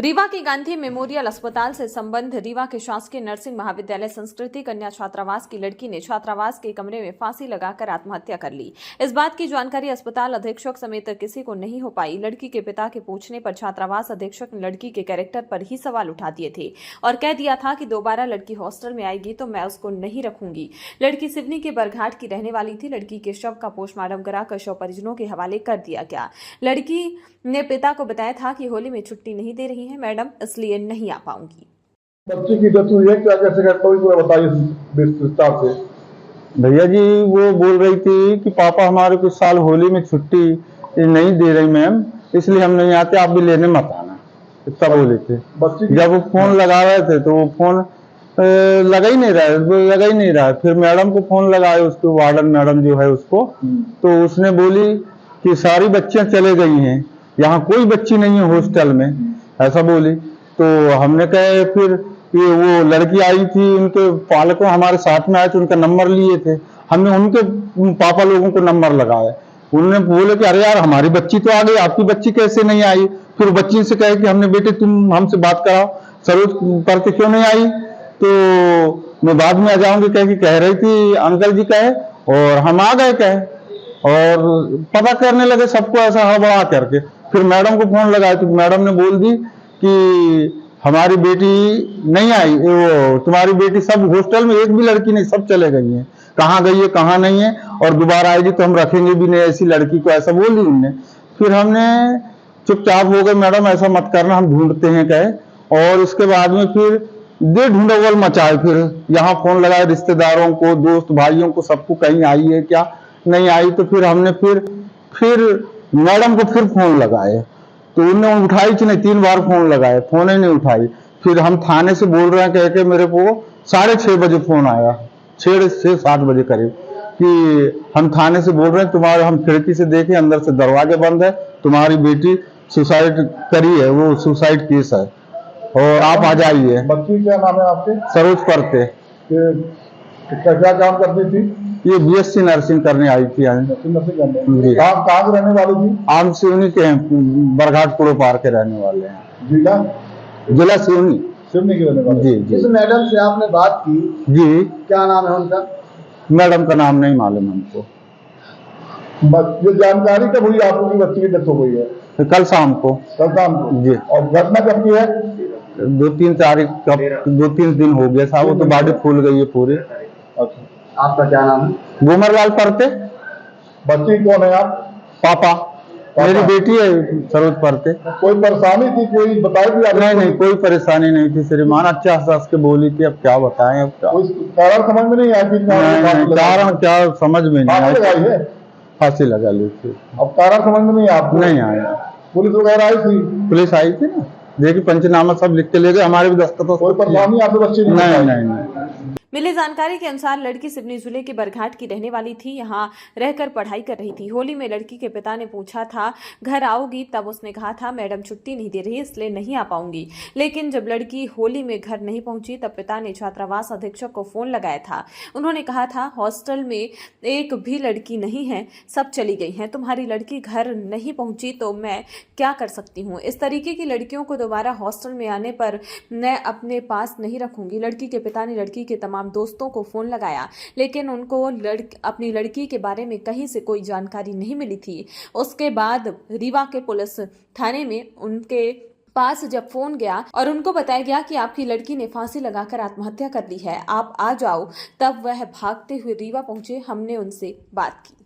रीवा के गांधी मेमोरियल अस्पताल से संबंध रीवा के शासकीय नर्सिंग महाविद्यालय संस्कृति कन्या छात्रावास की लड़की ने छात्रावास के कमरे में फांसी लगाकर आत्महत्या कर ली। इस बात की जानकारी अस्पताल अधीक्षक समेत किसी को नहीं हो पाई। लड़की के पिता के पूछने पर छात्रावास अधीक्षक ने लड़की के कैरेक्टर पर ही सवाल उठा दिए थे और कह दिया था कि दोबारा लड़की हॉस्टल में आएगी तो मैं उसको नहीं रखूंगी। लड़की सिवनी के बरघाट की रहने वाली थी। लड़की के शव का पोस्टमार्टम कराकर शव परिजनों के हवाले कर दिया गया। लड़की ने पिता को बताया था कि होली में छुट्टी नहीं दे रही है मैडम, इसलिए नहीं आ पाऊंगी। बच्ची की डेथ हुई है, क्या कैसे करता हुई पूरा बताइए विस्तार से। भैया जी वो बोल रही थी कि पापा हमारे कुछ साल होली में छुट्टी नहीं दे रही मैम, इसलिए हम नहीं आते, आप भी लेने मत आना, इतना बोले थे। जब वो फोन लगा रहे थे तो वो फोन लगा ही नहीं रहा। फिर मैडम को फोन लगाए, उसको वार्डन मैडम जो है उसको, तो उसने बोली कि सारी बच्चियां चले गई हैं, यहाँ कोई बच्ची नहीं है हॉस्टल में, ऐसा बोली। तो हमने कहा फिर ये वो लड़की आई थी, उनके पालकों हमारे साथ में आए थे, उनका नंबर लिए थे, हमने उनके पापा लोगों को नंबर लगाया। उन्होंने बोले कि अरे यार हमारी बच्ची तो आ गई, आपकी बच्ची कैसे नहीं आई। फिर बच्ची से कहे कि हमने बेटे तुम हमसे बात कराओ, सरोज करके क्यों नहीं आई, तो मैं बाद में आ जाऊंगी कह रही थी अंकल जी कहे, और हम आ गए कहे और पता करने लगे सबको ऐसा हवा करके। फिर मैडम को फोन लगाया तो मैडम ने बोल दी कि हमारी बेटी नहीं आई, वो तुम्हारी बेटी सब हॉस्टल में एक भी लड़की नहीं, सब चले गई हैं, कहाँ गई है कहाँ नहीं है, और दोबारा आएगी तो हम रखेंगे भी नहीं ऐसी लड़की को, ऐसा बोल दी उनने। फिर हमने चुपचाप हो गए, मैडम ऐसा मत करना, हम ढूंढते हैं कहे। और उसके बाद में फिर दे ढूंढोल मचाए, फिर यहाँ फोन लगाए रिश्तेदारों को, दोस्त भाइयों को, सबको कहीं आई है क्या, नहीं आई। तो फिर हमने फिर मैडम को फिर फोन लगाए तो उन्होंने उठाई कि नहीं, 3 बार फोन लगाए, फोन ही नहीं उठाई। फिर हम थाने से बोल रहे हैं कह के मेरे को 6:30 बजे फोन आया, 6 से 7 बजे करीब, कि हम थाने से बोल रहे हैं तुम्हारे, हम खिड़की से देखे अंदर से दरवाजे बंद है, तुम्हारी बेटी सुसाइड करी है, वो सुसाइड केस है और आप आ जाइए। बच्ची क्या नाम है आपके? सरोज परते। क्या काम करती थी? ये BSc नर्सिंग करने आई थी। कहाँ से रहने वाली थी? आम सिवनी के हैं, बरघाट पुड़ो पार के रहने वाले हैं। जिला सिवनी के रहने वाले। जी जी। इस मैडम से आपने बात की जी, क्या नाम है उनका? मैडम का नाम नहीं मालूम हमको। ये जानकारी कब हुई आपको कि बच्ची की डेथ हो गई है? कल शाम को जी। और घटना कब की है? 2-3 तारीख, 2-3 दिन हो गया था, वो तो बॉडी फूल गई है पूरी। अच्छा, आपका क्या नाम है? घूमरलाल परते। बच्ची कौन है आप? पापा मेरी बेटी है सरोज परते। कोई परेशानी थी, कोई बताई थी? नहीं, कोई परेशानी नहीं थी, श्रीमान अच्छा हंस के बोली थी, अब क्या बताएं, अब क्या कारण समझ में नहीं आया, कारण क्या समझ में नहीं आया, फांसी लगा ली थी। अब कारण समझ में नहीं आया? नहीं आया। पुलिस वगैरह आई थी? पुलिस आई थी ना, देखिए पंचनामा सब लिख के ले गए, हमारे भी दस्तखत। कोई परेशानी आपके बच्चे नहीं। मिली जानकारी के अनुसार लड़की सिवनी जिले के बरघाट की रहने वाली थी, यहां रहकर पढ़ाई कर रही थी। होली में लड़की के पिता ने पूछा था घर आओगी, तब उसने कहा था मैडम छुट्टी नहीं दे रही इसलिए नहीं आ पाऊंगी। लेकिन जब लड़की होली में घर नहीं पहुंची तब पिता ने छात्रावास अधीक्षक को फोन लगाया था। उन्होंने कहा था हॉस्टल में एक भी लड़की नहीं है, सब चली गई हैं, तुम्हारी लड़की घर नहीं पहुंची तो मैं क्या कर सकती हूँ। इस तरीके की लड़कियों को दोबारा हॉस्टल में आने पर मैं अपने पास नहीं रखूंगी। लड़की के पिता ने लड़की के तमाम दोस्तों को फोन लगाया, लेकिन उनको अपनी लड़की के बारे में कहीं से कोई जानकारी नहीं मिली थी। उसके बाद रीवा के पुलिस थाने में उनके पास जब फोन गया और उनको बताया गया कि आपकी लड़की ने फांसी लगाकर आत्महत्या कर ली है, आप आ जाओ, तब वह भागते हुए रीवा पहुंचे। हमने उनसे बात की।